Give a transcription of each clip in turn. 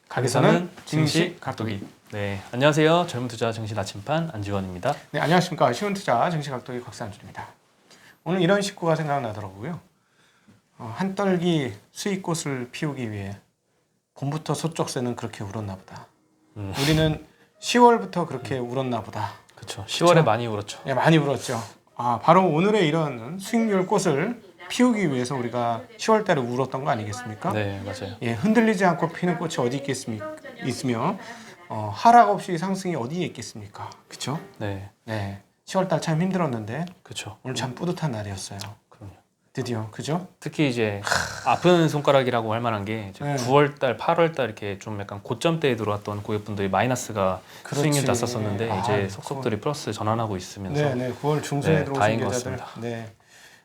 가게사는 증시 각도기. 네, 안녕하세요. 젊은 투자 증시 나침반 안지원입니다. 네, 안녕하십니까. 쉬운 투자 증시 각도기 곽상준입니다. 오늘 이런 식구가 생각나더라고요. 한떨기 수익꽃을 피우기 위해 봄부터 소쩍새는 그렇게 울었나 보다. 우리는 10월부터 그렇게 울었나 보다. 그렇죠. 10월에 많이 울었죠. 네, 많이 울었죠. 바로 오늘의 이런 수익률 꽃을 피우기 위해서 우리가 10월 달에 울었던 거 아니겠습니까? 네, 맞아요. 예, 흔들리지 않고 피는 꽃이 어디 있으며 하락 없이 상승이 어디에 있겠습니까? 그렇죠? 네, 네, 10월 달 참 힘들었는데 그렇죠. 오늘 참 뿌듯한 날이었어요. 그럼요. 드디어, 그죠? 특히 이제 아픈 손가락이라고 할 만한 게 이제 네. 9월 달, 8월 달 이렇게 좀 약간 고점대에 들어왔던 고객분들이 마이너스가 그렇지. 수익률 났었었는데 이제 그건- 속속들이 플러스 전환하고 있으면서 네, 네, 9월 중순에 네, 들어오신 다행인 것 계좌들. 같습니다. 네.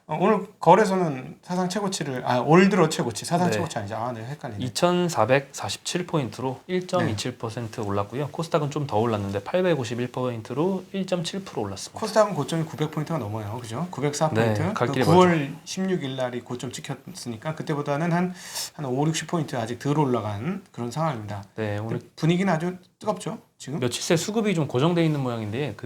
오늘 거래소는 사상 최고치를 올 들어 최고치, 사상 네. 최고치 아니죠? 네, 헷갈리네. 2,447포인트로 1.27% 올랐고요. 코스닥은 좀 더 올랐는데 851포인트로 1.7% 올랐습니다. 코스닥은 고점이 900포인트가 넘어요, 그죠? 904포인트. 네, 갈 길이 9월 16일 날이 고점 찍혔으니까 그때보다는 한 5, 60포인트 아직 덜 올라간 그런 상황입니다. 네, 오늘 분위기는 아주 뜨겁죠, 지금? 며칠 새 수급이 좀 고정돼 있는 모양인데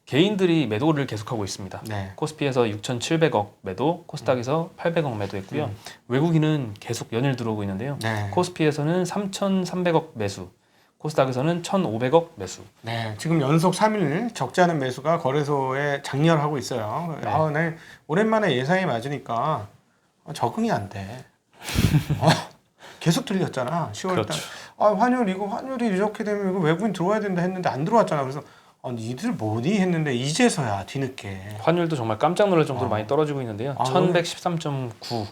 개인들이 매도를 계속하고 있습니다. 네. 코스피에서 6,700억 매도, 코스닥에서 800억 매도했고요. 외국인은 계속 연일 들어오고 있는데요. 네. 코스피에서는 3,300억 매수, 코스닥에서는 1,500억 매수. 네, 지금 연속 3일 적지 않은 매수가 거래소에 장렬하고 있어요. 네. 네, 오랜만에 예상이 맞으니까 적응이 안 돼. 계속 틀렸잖아. 10월 달. 그렇죠. 환율이 이렇게 되면 이거 외국인 들어와야 된다 했는데 안 들어왔잖아. 그래서 니들 뭐니 했는데 이제서야 뒤늦게. 환율도 정말 깜짝 놀랄 정도로 많이 떨어지고 있는데요. 아, 1113.9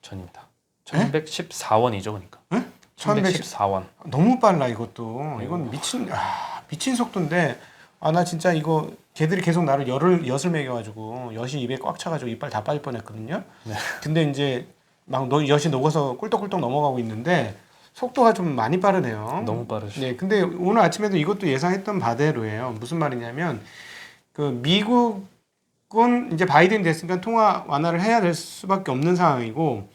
전입니다. 1114원이죠, 그러니까. 네? 1114원. 너무 빨라 이것도. 이건 미친 속도인데 나 진짜 이거 걔들이 계속 나를 엿을 매겨가지고 엿이 입에 꽉 차가지고 이빨 다 빠질 뻔했거든요. 네. 근데 이제 막 엿이 녹아서 꿀떡꿀떡 넘어가고 있는데 속도가 좀 많이 빠르네요. 너무 빠르죠. 네, 근데 오늘 아침에도 이것도 예상했던 바대로예요. 무슨 말이냐면 그 미국은 이제 바이든 됐으니까 통화 완화를 해야 될 수밖에 없는 상황이고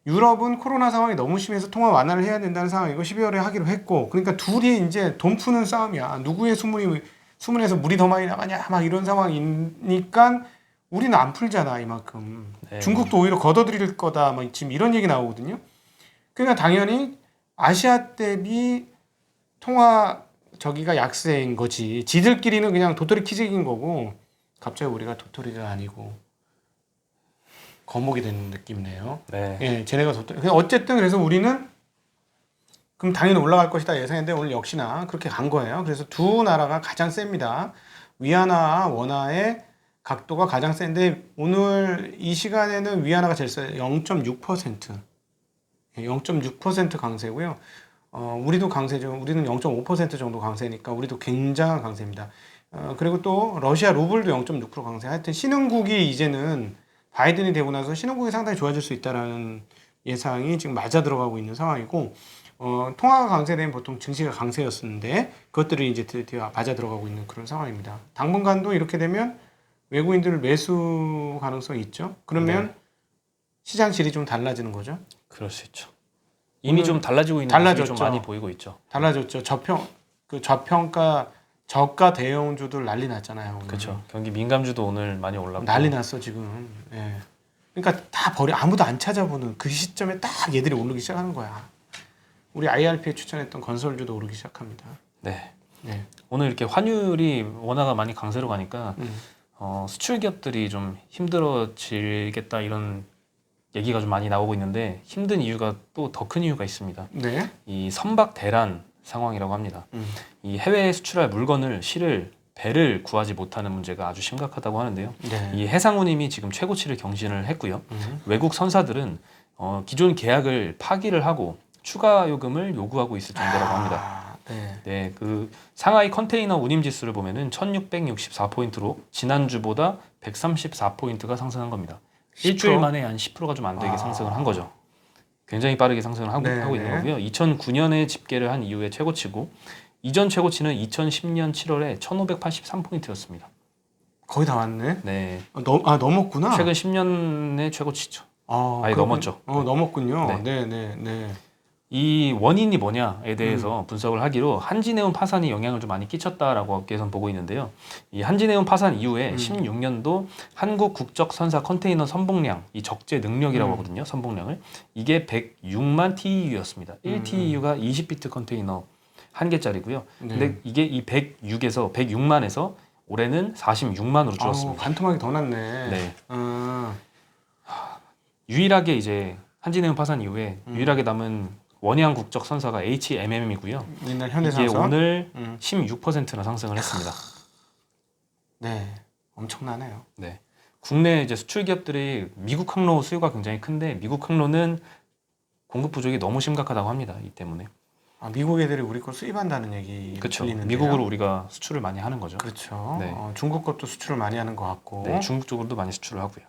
유럽은 코로나 상황이 너무 심해서 통화 완화를 해야 된다는 상황이고 12월에 하기로 했고 그러니까 둘이 이제 돈 푸는 싸움이야. 누구의 수문에서 물이 더 많이 나가냐 막 이런 상황이니까 우리는 안 풀잖아 이만큼. 네. 중국도 오히려 걷어들일 거다 막 지금 이런 얘기 나오거든요. 그러니까 당연히 아시아 대비 통화 저기가 약세인 거지. 지들끼리는 그냥 도토리 키재기인 거고 갑자기 우리가 도토리가 아니고 거목이 되는 느낌이네요. 네. 예, 쟤네가 도토리. 어쨌든 그래서 우리는 그럼 당연히 올라갈 것이다 예상했는데 오늘 역시나 그렇게 간 거예요. 그래서 두 나라가 가장 셉니다. 위안화, 원화의 각도가 가장 센데 오늘 이 시간에는 위안화가 제일 세요. 0.6%. 0.6% 강세고요. 우리도 강세죠. 우리는 0.5% 정도 강세니까 우리도 굉장한 강세입니다. 그리고 또 러시아 루블도 0.6% 강세. 하여튼 신흥국이 이제는 바이든이 되고 나서 신흥국이 상당히 좋아질 수 있다라는 예상이 지금 맞아 들어가고 있는 상황이고 통화가 강세되면 보통 증시가 강세였었는데 그것들이 이제 드디어 맞아 들어가고 있는 그런 상황입니다. 당분간도 이렇게 되면 외국인들 매수 가능성이 있죠. 그러면 네. 시장 질이 좀 달라지는 거죠. 그럴 수 있죠. 이미 좀 달라지고 있는 모습이 좀 많이 보이고 있죠. 달라졌죠. 저평가 저가 대형주들 난리 났잖아요. 오늘. 그렇죠. 경기 민감주도 오늘 많이 올랐고 난리 났어 지금. 예. 그러니까 다 아무도 안 찾아보는 그 시점에 딱 얘들이 오르기 시작하는 거야. 우리 IRP에 추천했던 건설주도 오르기 시작합니다. 네. 네. 오늘 이렇게 환율이 원화가 많이 강세로 가니까 수출 기업들이 좀 힘들어지겠다 이런 얘기가 좀 많이 나오고 있는데 힘든 이유가 또 더 큰 이유가 있습니다. 네. 이 선박 대란 상황이라고 합니다. 이 해외에 수출할 물건을 실을 배를 구하지 못하는 문제가 아주 심각하다고 하는데요. 네. 이 해상운임이 지금 최고치를 경신을 했고요. 외국 선사들은 기존 계약을 파기를 하고 추가 요금을 요구하고 있을 정도라고 합니다. 네. 네, 그 상하이 컨테이너 운임 지수를 보면은 1664포인트로 지난주보다 134포인트가 상승한 겁니다. 10%? 일주일 만에 한 10%가 좀 안 되게 상승을 한 거죠. 굉장히 빠르게 상승을 하고 있는 거고요. 2009년에 집계를 한 이후에 최고치고 이전 최고치는 2010년 7월에 1583포인트였습니다. 거의 다 왔네. 네. 넘었구나. 최근 10년의 최고치죠. 아예 그렇군. 넘었죠. 넘었군요. 네. 네. 이 원인이 뭐냐에 대해서 분석을 하기로 한진해운 파산이 영향을 좀 많이 끼쳤다라고 업계에서는 보고 있는데요. 이 한진해운 파산 이후에 16년도 한국 국적 선사 컨테이너 선봉량, 이 적재 능력이라고 하거든요. 선봉량을. 이게 106만 TEU였습니다. 1TEU가 20비트 컨테이너 한 개짜리고요. 근데 이게 이 106만에서 올해는 46만으로 줄었습니다. 반토막이 더 났네. 네. 유일하게 이제 한진해운 파산 이후에 유일하게 남은 원양 국적 선사가 HMM이고요. 옛날 이게 현대상선. 오늘 16%나 상승을 했습니다. 네, 엄청나네요. 네. 국내 이제 수출 기업들이 미국 항로 수요가 굉장히 큰데 미국 항로는 공급 부족이 너무 심각하다고 합니다. 이 때문에. 미국 애들이 우리 걸 수입한다는 얘기 그렇죠. 들리는데요. 미국으로 우리가 수출을 많이 하는 거죠. 그렇죠. 네. 중국 것도 수출을 많이 하는 것 같고. 네, 중국 쪽으로도 많이 수출을 하고요.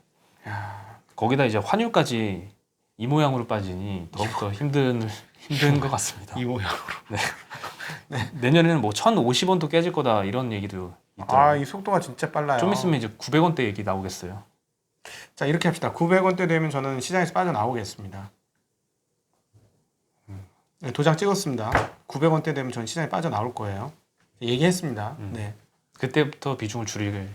야, 거기다 이제 환율까지 이 모양으로 빠지니 더욱더 힘든 것 같습니다. 이 모양으로. 내년에는 뭐 1,050원도 깨질 거다 이런 얘기도 있더라고요. 이 속도가 진짜 빨라요. 좀 있으면 이제 900원대 얘기 나오겠어요. 자, 이렇게 합시다. 900원대 되면 저는 시장에서 빠져나오겠습니다. 네, 도장 찍었습니다. 900원대 되면 저는 시장에 빠져나올 거예요. 얘기했습니다. 네. 그때부터 비중을 줄일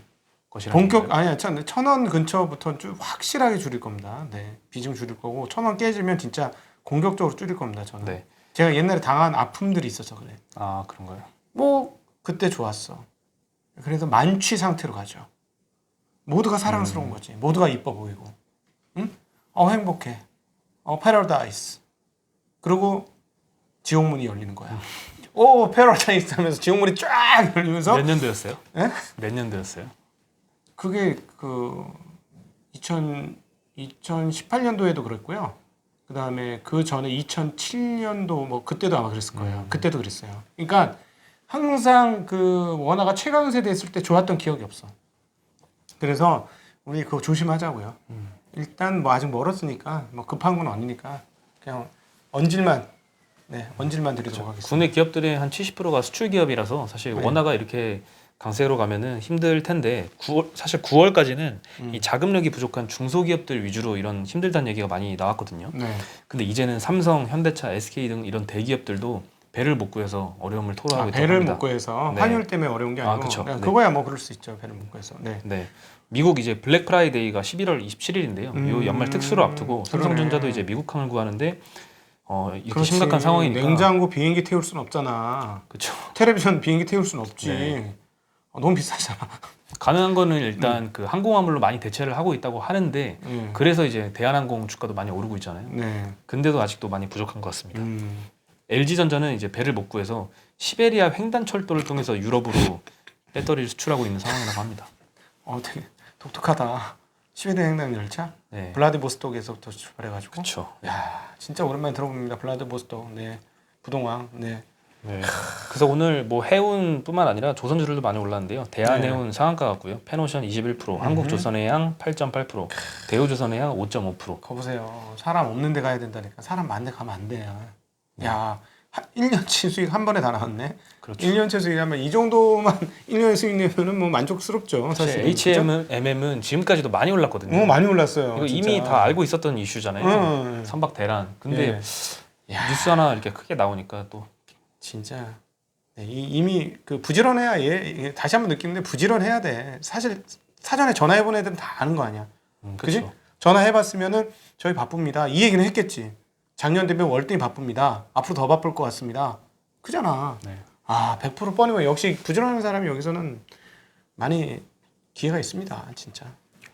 것이라는 본격 건가요? 아니야. 1,000원 근처부터 좀 확실하게 줄일 겁니다. 네. 비중 줄일 거고 1,000원 깨지면 진짜 공격적으로 줄일 겁니다. 저는. 네. 제가 옛날에 당한 아픔들이 있어서 그래. 아 그런가요? 뭐 그때 좋았어. 그래서 만취 상태로 가죠. 모두가 사랑스러운 거지. 모두가 이뻐 보이고. 응? 행복해. 패러다이스. 그리고 지옥문이 열리는 거야. 오, 패러다이스 하면서 지옥문이 쫙 열리면서 몇 년도였어요? 예? 몇 년도였어요? 그게 2018년도에도 그랬고요. 그 다음에 그 전에 2007년도 뭐 그때도 아마 그랬을 거예요. 그때도 그랬어요. 그러니까 항상 그 원화가 최강세 됐을 때 좋았던 기억이 없어. 그래서 우리 그거 조심하자고요. 일단 뭐 아직 멀었으니까 뭐 급한 건 아니니까 그냥 언질만 드리도록 하겠습니다. 국내 기업들의 한 70%가 수출 기업이라서 사실 네. 원화가 이렇게 강세로 가면은 힘들 텐데 사실 9월까지는 이 자금력이 부족한 중소기업들 위주로 이런 힘들다는 얘기가 많이 나왔거든요. 네. 근데 이제는 삼성, 현대차, SK 등 이런 대기업들도 배를 못 구해서 어려움을 토로하고 있다고 배를 합니다. 못 구해서 네. 환율 때문에 어려운 게 아니고 그쵸. 그냥 네. 그거야 뭐 그럴 수 있죠. 배를 못 구해서. 네. 네. 미국 이제 블랙 프라이데이가 11월 27일인데요. 이 연말 특수를 앞두고 삼성전자도 그러네. 이제 미국항을 구하는데 이렇게 그렇지. 심각한 상황이니까 냉장고 비행기 태울 순 없잖아. 그렇죠. 텔레비전 비행기 태울 순 없지. 네. 너무 비싸잖아. 가능한 거는 일단 그 항공화물로 많이 대체를 하고 있다고 하는데 네. 그래서 이제 대한항공 주가도 많이 오르고 있잖아요. 네. 근데도 아직도 많이 부족한 것 같습니다. LG전자는 이제 배를 못 구해서 시베리아 횡단철도를 통해서 유럽으로 배터리를 수출하고 있는 상황이라고 합니다. 되게 독특하다. 시베리아 횡단 열차? 네. 블라디보스톡에서부터 출발해가지고. 그렇죠. 야, 진짜 오랜만에 들어봅니다. 블라디보스톡. 네. 부동왕. 네. 네. 그래서 오늘 뭐 해운뿐만 아니라 조선주들도 많이 올랐는데요. 대한해운 상한가 같고요. 페노션 21%, 한국조선해양 8.8%, 대우조선해양 5.5%. 거 보세요. 사람 없는 데 가야 된다니까. 사람 많은 데 가면 안 돼. 야, 1년치 수익 한 번에 다 나왔네. 그렇죠. 1년치 수익하면 이 정도만 1년에 수익 내면은 뭐 만족스럽죠. 사실. HMM은 지금까지도 많이 올랐거든요. 많이 올랐어요. 이거 진짜. 이미 다 알고 있었던 이슈잖아요. 선박 대란. 근데 뉴스 하나 이렇게 크게 나오니까 또 진짜 이미 그 부지런해야 얘 다시 한번 느끼는데 부지런해야 돼. 사실 사전에 전화해본 애들은 다 아는 거 아니야. 그지? 그렇죠. 전화해봤으면은 저희 바쁩니다. 이 얘기는 했겠지. 작년 되면 월등히 바쁩니다. 앞으로 더 바쁠 것 같습니다. 그잖아. 네. 100% 뻔히면 역시 부지런한 사람이 여기서는 많이 기회가 있습니다. 진짜.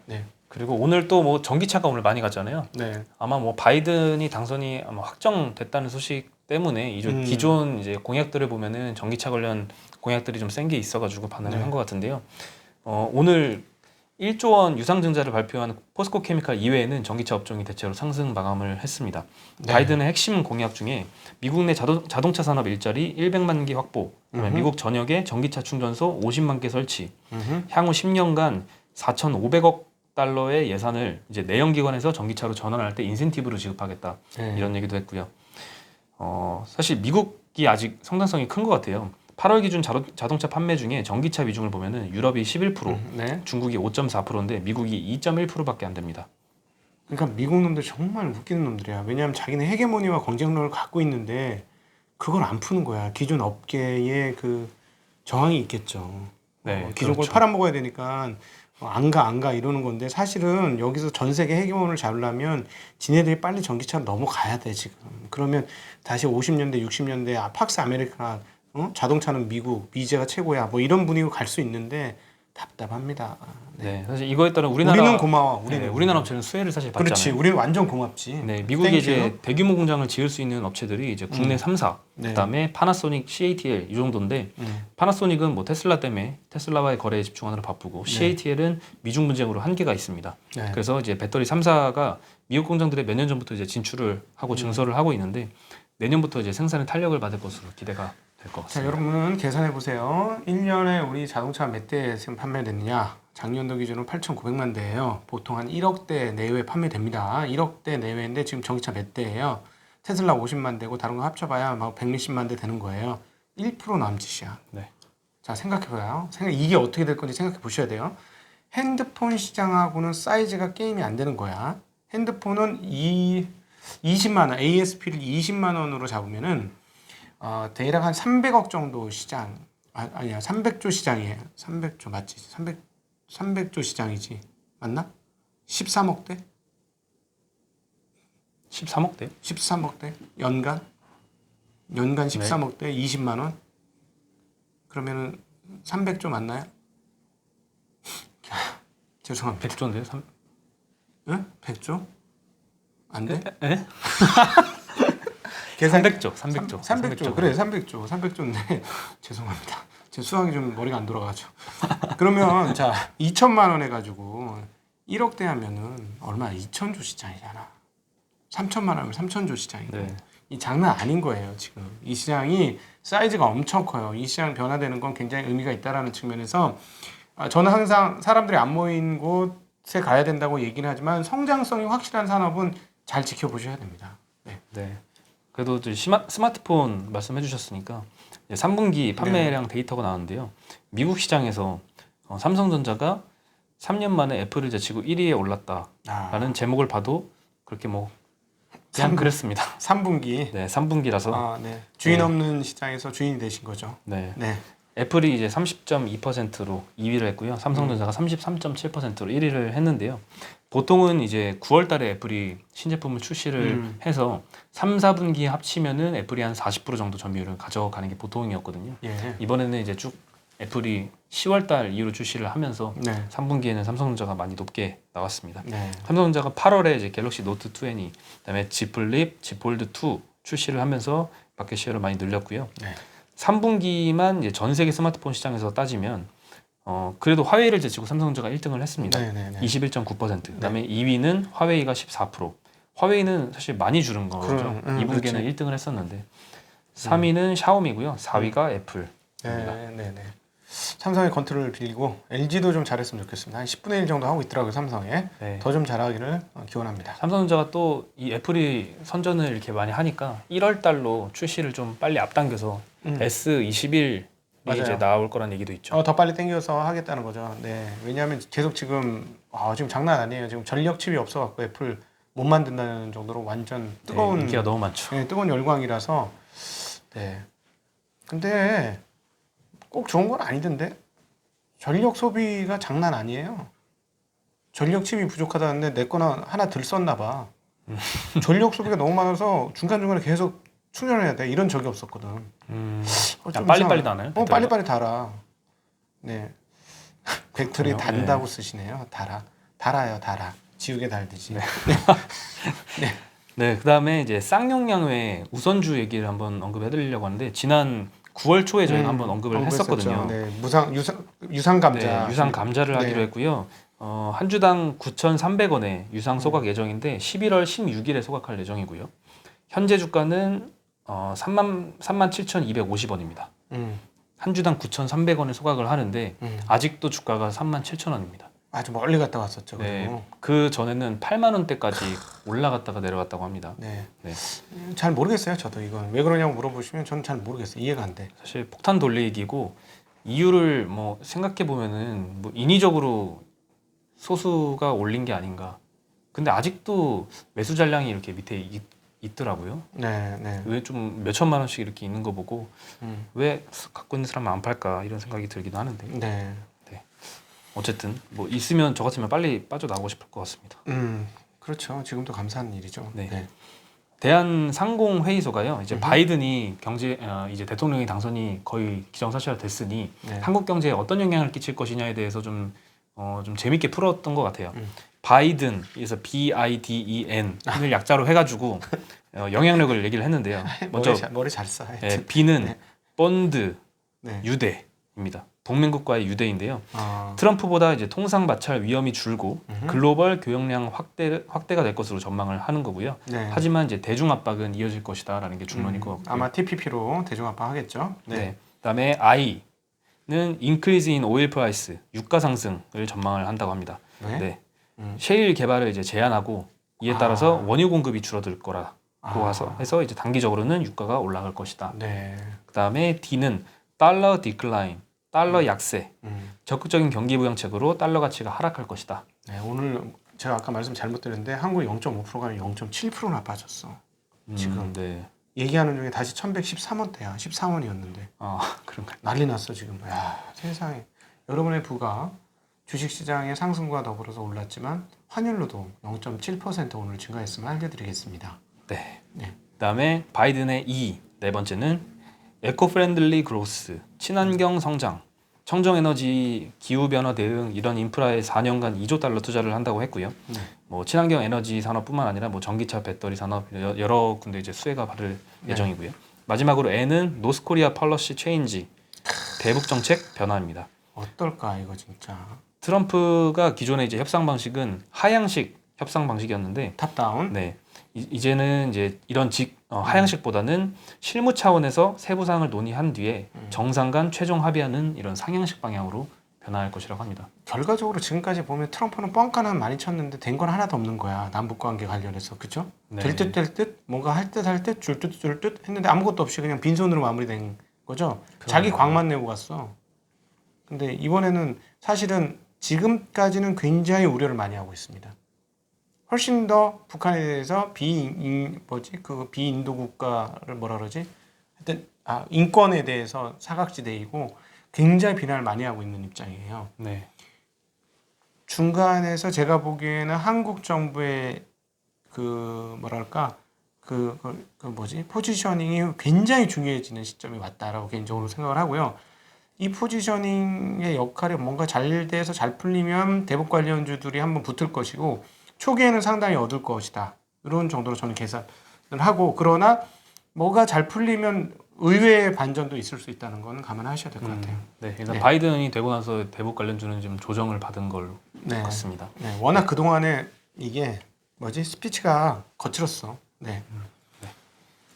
네. 그리고 오늘 또 뭐 전기차가 오늘 많이 갔잖아요. 네. 아마 뭐 바이든이 당선이 아마 확정됐다는 소식 때문에 기존 이제 공약들을 보면은 전기차 관련 공약들이 좀 센 게 있어가지고 반응을 한 것 같은데요. 오늘 1조 원 유상증자를 발표한 포스코 케미칼 이외에는 전기차 업종이 대체로 상승 마감을 했습니다. 네. 바이든의 핵심 공약 중에 미국 내 자동차 산업 일자리 100만 개 확보, 그다음에 미국 전역에 전기차 충전소 50만 개 설치, 향후 10년간 4,500억 달러의 예산을 이제 내연기관에서 전기차로 전환할 때 인센티브로 지급하겠다 이런 얘기도 했고요. 사실 미국이 아직 성장성이 큰 것 같아요. 8월 기준 자동차 판매 중에 전기차 위중을 보면은 유럽이 11%, 네. 중국이 5.4%인데 미국이 2.1%밖에 안 됩니다. 그러니까 미국 놈들 정말 웃기는 놈들이야. 왜냐하면 자기는 헤게모니와 경쟁력을 갖고 있는데 그걸 안 푸는 거야. 기존 업계에 그 저항이 있겠죠. 네, 기존 걸 그렇죠. 팔아먹어야 팔아먹어야 되니까 안 가 이러는 건데 사실은 여기서 전 세계 헤게모니를 잡으려면 지네들이 빨리 전기차로 넘어가야 돼 지금. 그러면 다시 50년대 60년대 팍스 아메리카 자동차는 미국 미제가 최고야 뭐 이런 분위기로 갈 수 있는데 답답합니다. 네, 사실 이거에 따라 우리는 고마워. 우리나라 업체는 수혜를 사실 받잖아요. 그렇지. 우리는 완전 고맙지. 네, 미국에 이제 땡큐. 대규모 공장을 지을 수 있는 업체들이 이제 국내 3사, 네. 그다음에 파나소닉, CATL 이 정도인데 파나소닉은 뭐 테슬라 때문에 테슬라와의 거래에 집중하느라 바쁘고 CATL은 미중 분쟁으로 한계가 있습니다. 네. 그래서 이제 배터리 3사가 미국 공장들에 몇 년 전부터 이제 진출을 하고 증설을 하고 있는데 내년부터 이제 생산에 탄력을 받을 것으로 기대가 될 것 자, 같습니다. 여러분 계산해 보세요. 1년에 우리 자동차 몇 대 지금 판매됐느냐? 작년도 기준으로 8,900만 대예요. 보통 한 1억 대 내외 판매됩니다. 1억 대 내외인데 지금 전기차 몇 대예요? 테슬라 50만 대고 다른 거 합쳐봐야 막 160만 대 되는 거예요. 1% 남짓이야. 네. 자, 생각해봐요. 이게 어떻게 될 건지 생각해 보셔야 돼요. 핸드폰 시장하고는 사이즈가 게임이 안 되는 거야. 핸드폰은 20만 원, ASP를 20만 원으로 잡으면은 대략 한 300억 정도 시장, 아니야, 300조 시장이에요. 300조 맞지? 300조 시장이지. 맞나? 13억 대? 13억 대? 13억 대? 연간 13억 대 20만 원? 그러면은 300조 맞나요? 죄송합니다. 100조인데요? 응? 100조? 안 돼? 에? 계산 300조, 300조. 300조. 그래, 300조인데 죄송합니다. 제 수학이 좀 머리가 안 돌아가죠. 그러면 자, 2천만 원 해가지고 1억 대 하면은 얼마? 2천조 시장이잖아. 3천만 하면 3천조 시장이고. 네. 이 장난 아닌 거예요, 지금. 이 시장이 사이즈가 엄청 커요. 이 시장 변화되는 건 굉장히 의미가 있다라는 측면에서 저는 항상 사람들이 안 모인 곳에 가야 된다고 얘기는 하지만 성장성이 확실한 산업은 잘 지켜보셔야 됩니다. 네. 네. 그래도 이제 스마트폰 말씀해 주셨으니까 3분기 판매량 데이터가 나왔는데요. 미국 시장에서 삼성전자가 3년 만에 애플을 제치고 1위에 올랐다라는 제목을 봐도 그렇게 뭐 그냥 그랬습니다. 3분기. 네, 3분기라서 네. 주인 없는 시장에서 주인이 되신 거죠. 네. 네. 애플이 이제 30.2%로 2위를 했고요. 삼성전자가 33.7%로 1위를 했는데요. 보통은 이제 9월 달에 애플이 신제품을 출시를 해서 3, 4분기에 합치면은 애플이 한 40% 정도 점유율을 가져가는 게 보통이었거든요. 예. 이번에는 이제 쭉 애플이 10월 달 이후로 출시를 하면서 네. 3분기에는 삼성전자가 많이 높게 나왔습니다. 네. 삼성전자가 8월에 이제 갤럭시 노트 20, 그다음에 Z 플립, Z 폴드 2 출시를 하면서 마켓 시어를 많이 늘렸고요. 네. 3분기만 이제 전 세계 스마트폰 시장에서 따지면 그래도 화웨이를 제치고 삼성전자가 1등을 했습니다. 네. 21.9%. 그다음에 2위는 화웨이가 14%. 화웨이는 사실 많이 줄은 거죠. 2분기에는 그렇지. 1등을 했었는데 3위는 샤오미고요. 4위가 애플. 네. 삼성의 컨트롤을 빌리고 LG도 좀 잘했으면 좋겠습니다. 한 10분의 1 정도 하고 있더라고요, 삼성에. 네. 더 좀 잘하기를 기원합니다. 삼성전자가 또 이 애플이 선전을 이렇게 많이 하니까 1월 달로 출시를 좀 빨리 앞당겨서 S21이 맞아요. 이제 나올 거란 얘기도 있죠. 더 빨리 당겨서 하겠다는 거죠. 네. 왜냐하면 계속 지금 장난 아니에요. 지금 전력 칩이 없어갖고 애플 못 만든다는 정도로 완전 뜨거운 네, 인기가 너무 많죠. 네, 뜨거운 열광이라서. 네. 근데 꼭 좋은 건 아니던데 전력 소비가 장난 아니에요. 전력 칩이 부족하다는데 내 거나 하나 들 썼나 봐. 전력 소비가 너무 많아서 중간중간에 계속 충전해야 돼. 이런 적이 없었거든. 좀 빨리빨리 이상- 나나요? 빨리빨리 달아. 네. 배터리 그렇군요. 단다고 쓰시네요. 달아요. 지우개 달듯이. 네, 그다음에 이제 쌍용양의 우선주 얘기를 한번 언급해드리려고 하는데 지난 9월 초에 저희가 한번 언급을 했었거든요. 네. 유상 감자. 네, 유상 감자를 하기로 네. 했고요. 한 주당 9,300원에 유상 소각 예정인데 11월 16일에 소각할 예정이고요. 현재 주가는 37,250원입니다. 한 주당 9,300원에 소각을 하는데 아직도 주가가 37,000원입니다. 아주 멀리 갔다 왔었죠. 네, 그리고. 그 전에는 8만 원대까지 올라갔다가 내려갔다고 합니다. 네. 네. 잘 모르겠어요. 저도 이건 왜 그러냐고 물어보시면 저는 잘 모르겠어요. 이해가 안 돼. 사실 폭탄 돌리기고 이유를 뭐 생각해 보면은 뭐 인위적으로 소수가 올린 게 아닌가 근데 아직도 매수 잔량이 이렇게 밑에 있더라고요. 네, 네. 왜 좀 몇천만 원씩 이렇게 있는 거 보고 음. 왜 갖고 있는 사람은 안 팔까 이런 생각이 들기도 하는데 네. 어쨌든 뭐 있으면 저 같으면 빨리 빠져나오고 싶을 것 같습니다. 그렇죠. 지금도 감사한 일이죠. 네. 네. 대한상공회의소가요. 이제 바이든이 이제 대통령이 당선이 거의 기정사실화 됐으니 네. 한국 경제에 어떤 영향을 끼칠 것이냐에 대해서 좀 재밌게 풀었던 것 같아요. 바이든, 그래서 BIDEN을 약자로 해가지고 영향력을 얘기를 했는데요. 먼저 머리 잘 써. B는 네. 본드, 네. 유대입니다. 동맹국과의 유대인데요. 아. 트럼프보다 이제 통상 마찰 위험이 줄고 글로벌 교역량 확대가 될 것으로 전망을 하는 거고요. 네. 하지만 이제 대중 압박은 이어질 것이다라는 게 중론일 것 같고요. 아마 TPP로 대중 압박하겠죠. 네. 네. 그다음에 I는 increase in oil price, 유가 상승을 전망을 한다고 합니다. 네. 네. 셰일 개발을 이제 제한하고 이에 따라서 원유 공급이 줄어들 거라고 해서 이제 단기적으로는 유가가 올라갈 것이다. 네. 그다음에 D는 달러 디클라인, 달러 약세, 적극적인 경기 부양책으로 달러 가치가 하락할 것이다. 네, 오늘 제가 아까 말씀 잘못 드렸는데 한국이 0.5%가 0.7%나 빠졌어. 지금 네. 얘기하는 중에 다시 1113원대야. 13원이었는데. 아, 그런가요? 난리 났어 지금. 야, 세상에. 여러분의 부가 주식시장의 상승과 더불어서 올랐지만 환율로도 0.7% 오늘 증가했음을 알려드리겠습니다. 네. 네. 그다음에 바이든의 E, 네 번째는 에코 프렌들리 그로스, 친환경 성장, 청정 에너지, 기후 변화 대응 이런 인프라에 4년간 2조 달러 투자를 한다고 했고요. 뭐 친환경 에너지 산업뿐만 아니라 뭐 전기차, 배터리 산업 여러 군데 이제 수혜가 받을 예정이고요. 마지막으로 N은 노스코리아 펄러시 체인지, 대북 정책 변화입니다. 어떨까 이거 진짜. 트럼프가 기존의 이제 협상 방식은 하향식 협상 방식이었는데, 탑다운. 네, 이제는 이제 이런 하향식보다는 실무 차원에서 세부 사항을 논의한 뒤에 정상 간 최종 합의하는 이런 상향식 방향으로 변화할 것이라고 합니다. 결과적으로 지금까지 보면 트럼프는 뻥카는 많이 쳤는데 된 건 하나도 없는 거야. 남북 관계 관련해서. 그죠? 네. 될 듯 뭔가 할 듯 줄 듯 했는데 아무것도 없이 그냥 빈손으로 마무리된 거죠. 자기 광만 내고 갔어. 근데 이번에는 사실은 지금까지는 굉장히 우려를 많이 하고 있습니다. 훨씬 더 북한에 대해서 비인도 국가를 뭐라 그러지? 하여튼 인권에 대해서 사각지대이고 굉장히 비난을 많이 하고 있는 입장이에요. 네. 중간에서 제가 보기에는 한국 정부의 포지셔닝이 굉장히 중요해지는 시점이 왔다라고 개인적으로 생각을 하고요. 이 포지셔닝의 역할이 뭔가 잘 돼서 잘 풀리면 대북 관련주들이 한번 붙을 것이고 초기에는 상당히 얻을 것이다. 이런 정도로 저는 계산을 하고 그러나 뭐가 잘 풀리면 의외의 반전도 있을 수 있다는 거는 감안하셔야 될 것 같아요. 네, 일단 네. 바이든이 되고 나서 대북 관련주는 좀 조정을 받은 걸 네. 같습니다. 네, 워낙 그동안에 이게 스피치가 거칠었어. 네.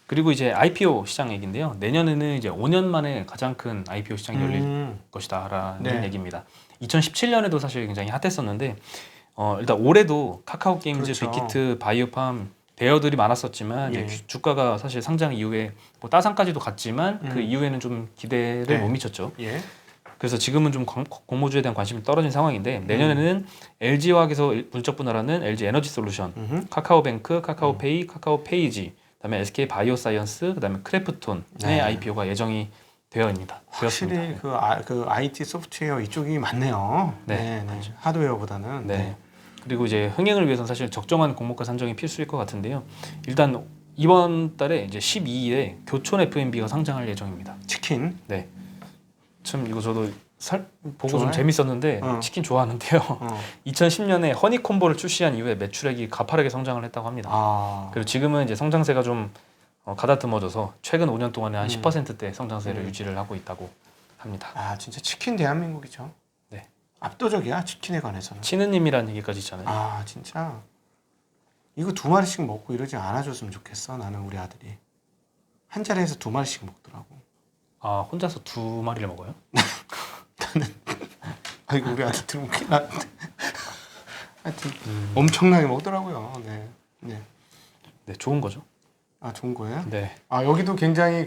그리고 이제 IPO 시장 얘기인데요. 내년에는 이제 5년 만에 가장 큰 IPO 시장이 열릴 것이다라는 네. 얘기입니다. 2017년에도 사실 굉장히 핫했었는데 일단 올해도 카카오 게임즈, 그렇죠. 빅히트, 바이오팜 대여들이 많았었지만 예. 이제 주가가 사실 상장 이후에 뭐 따상까지도 갔지만 그 이후에는 좀 기대를 네. 못 미쳤죠. 예. 그래서 지금은 좀 공모주에 대한 관심이 떨어진 상황인데 내년에는 LG화학에서 물적 분할하는 LG 에너지 솔루션, 카카오뱅크, 카카오페이, 카카오페이지, 그다음에 SK 바이오사이언스, 그다음에 크래프톤의 네. IPO가 예정이 되었습니다. 확실히 그 IT 소프트웨어 이쪽이 많네요. 네. 네. 하드웨어보다는. 네. 그리고 이제 흥행을 위해서는 사실 적정한 공모가 산정이 필수일 것 같은데요. 일단 이번 달에 이제 12일에 교촌 F&B가 상장할 예정입니다. 치킨. 네. 참 이거 저도 보고 좋아해? 좀 재밌었는데 치킨 좋아하는데요. 2010년에 허니콤보를 출시한 이후에 매출액이 가파르게 성장을 했다고 합니다. 그리고 지금은 이제 성장세가 좀 가다듬어져서 최근 5년 동안에 한 10%대 성장세를 유지를 하고 있다고 합니다. 진짜 치킨 대한민국이죠. 네. 압도적이야 치킨에 관해서는. 치느님이라는 얘기까지 있잖아요. 진짜 이거 2마리씩 먹고 이러지 않아줬으면 좋겠어. 나는 우리 아들이 한 자리에서 2마리씩 먹더라고. 혼자서 2마리를 먹어요? 이거 우리 아들 들으면 큰일 나는데. 하여튼 엄청나게 먹더라고요. 네. 네, 좋은 거죠. 좋은 거예요? 네. 여기도 굉장히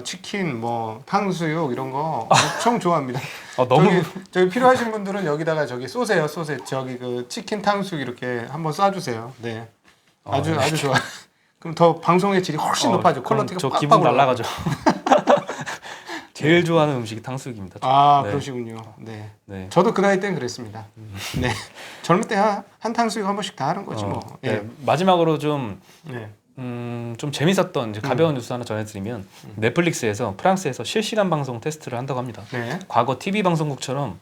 치킨, 뭐 탕수육 이런 거 엄청 좋아합니다. 너무 저기 필요하신 분들은 여기다가 저기 쏘세요, 쏘세. 저기 그 치킨 탕수육 이렇게 한번 쏴주세요. 네, 아주 좋아. 그럼 더 방송의 질이 훨씬 높아져. 퀄리티가 저 빡빡 기분 올라가요. 날라가죠. 제일 좋아하는 음식이 탕수육입니다. 네. 그러시군요. 네. 네. 저도 그 나이 때는 그랬습니다. 네. 젊을 때 한 탕수육 한 번씩 다 하는 거지 뭐. 네. 예. 마지막으로 좀 네. 좀 재밌었던 이제 가벼운 뉴스 하나 전해드리면 넷플릭스에서 프랑스에서 실시간 방송 테스트를 한다고 합니다. 네. 과거 TV 방송국처럼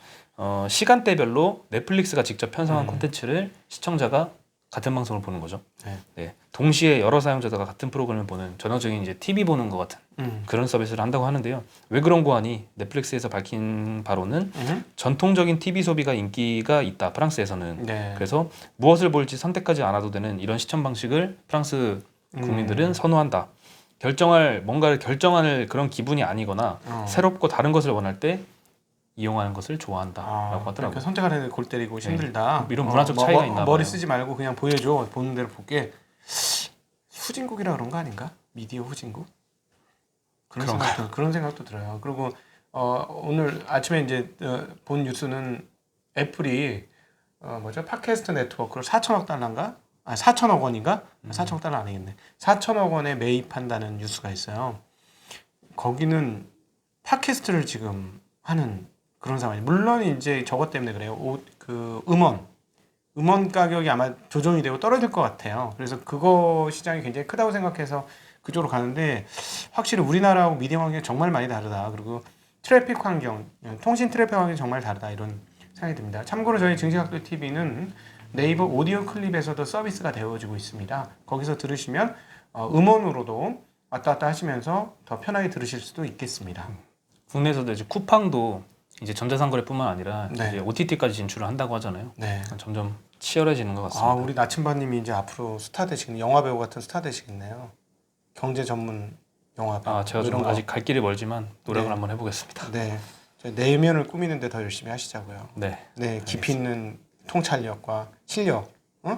시간대별로 넷플릭스가 직접 편성한 콘텐츠를 시청자가 같은 방송을 보는 거죠. 네. 네. 동시에 여러 사용자가 같은 프로그램을 보는 전형적인 이제 TV 보는 것 같은 그런 서비스를 한다고 하는데요. 왜 그런 거 하니 넷플릭스에서 밝힌 바로는 전통적인 TV 소비가 인기가 있다. 프랑스에서는. 네. 그래서 무엇을 볼지 선택하지 않아도 되는 이런 시청 방식을 프랑스 국민들은 선호한다. 뭔가를 결정할 그런 기분이 아니거나 새롭고 다른 것을 원할 때 이용하는 것을 좋아한다라고 하더라고요. 그러니까 선택하는 데 골 때리고 힘들다. 이런 문화적 차이가 있나 봐요. 머리 쓰지 말고 그냥 보여줘. 보는 대로 볼게. 후진국이라 그런 거 아닌가? 미디어 후진국? 그런 생각도 들어요. 그리고 오늘 아침에 이제 본 뉴스는 애플이 팟캐스트 네트워크를 4천억 달러인가? 4천억 원인가? 4천억 달러 아니겠네. 4천억 원에 매입한다는 뉴스가 있어요. 거기는 팟캐스트를 지금 하는 그런 상황이. 물론 이제 저것 때문에 그래요. 그 음원 가격이 아마 조정이 되고 떨어질 것 같아요. 그래서 그거 시장이 굉장히 크다고 생각해서 그쪽으로 가는데 확실히 우리나라하고 미디어 환경이 정말 많이 다르다. 그리고 트래픽 환경, 통신 트래픽 환경이 정말 다르다. 이런 생각이 듭니다. 참고로 저희 증시각도 TV는 네이버 오디오 클립에서도 서비스가 되어지고 있습니다. 거기서 들으시면 음원으로도 왔다 갔다 하시면서 더 편하게 들으실 수도 있겠습니다. 국내에서도 이제 쿠팡도 이제 전자상거래뿐만 아니라 네. 이제 OTT까지 진출을 한다고 하잖아요. 네. 점점 치열해지는 것 같습니다. 우리 나침반님이 이제 앞으로 스타 되시겠네요. 영화 배우 같은 스타 되시겠네요. 경제 전문 영화 배우. 제가 좀 아직 갈 길이 멀지만 노력을 한번 해보겠습니다. 네. 저희 내면을 꾸미는데 더 열심히 하시자고요. 네. 네. 깊이 있는 통찰력과 실력.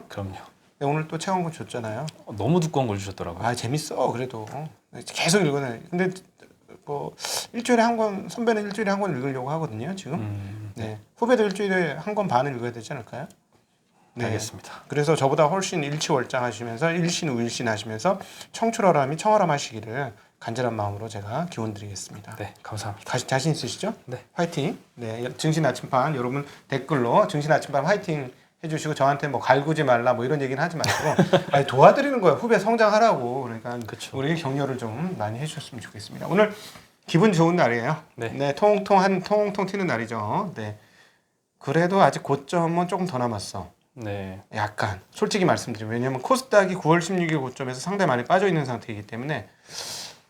그럼요. 네, 오늘 또 책 한 권 줬잖아요. 너무 두꺼운 걸 주셨더라고요. 재밌어. 그래도 계속 읽어내. 근데 뭐 일주일에 한 권, 선배는 일주일에 한 권 읽으려고 하거든요. 지금. 네. 후배도 일주일에 한 권 반을 읽어야 되지 않을까요? 네. 알겠습니다. 그래서 저보다 훨씬 일치월장하시면서 일신 우일신 하시면서 청출어람이 청어람 하시기를 간절한 마음으로 제가 기원드리겠습니다. 네, 감사합니다. 자신 있으시죠? 네. 화이팅. 네, 증신 아침반 여러분 댓글로 증신 아침반 화이팅 해주시고 저한테 뭐 갈구지 말라 뭐 이런 얘기는 하지 말고 도와드리는 거예요. 후배 성장하라고. 그러니까 그쵸. 우리 격려를 좀 많이 해주셨으면 좋겠습니다. 오늘 기분 좋은 날이에요. 네. 통통 튀는 날이죠. 네. 그래도 아직 고점은 조금 더 남았어. 네. 약간 솔직히 말씀드리면 왜냐하면 코스닥이 9월 16일 고점에서 상당히 많이 빠져 있는 상태이기 때문에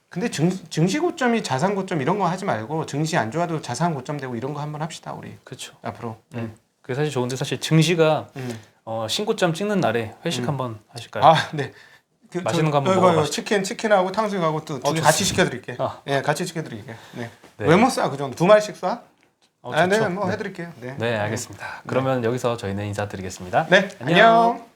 근데 증시 고점이 자산 고점 이런 거 하지 말고 증시 안 좋아도 자산 고점 되고 이런 거 한번 합시다 우리 그렇죠. 앞으로. 그게 사실 좋은데 사실 증시가 신고점 찍는 날에 회식 한번 하실까요? 네. 맛있는 거 한번 먹어봐시죠. 치킨하고 탕수육하고 두 개 같이 시켜드릴게요. 예, 같이 시켜드릴게요. 네. 네. 왜 못 쏴? 그 정도 2마리씩 쏴? 좋죠. 네, 뭐 해드릴게요. 네. 네, 알겠습니다. 그러면 여기서 저희는 인사드리겠습니다. 네, 안녕.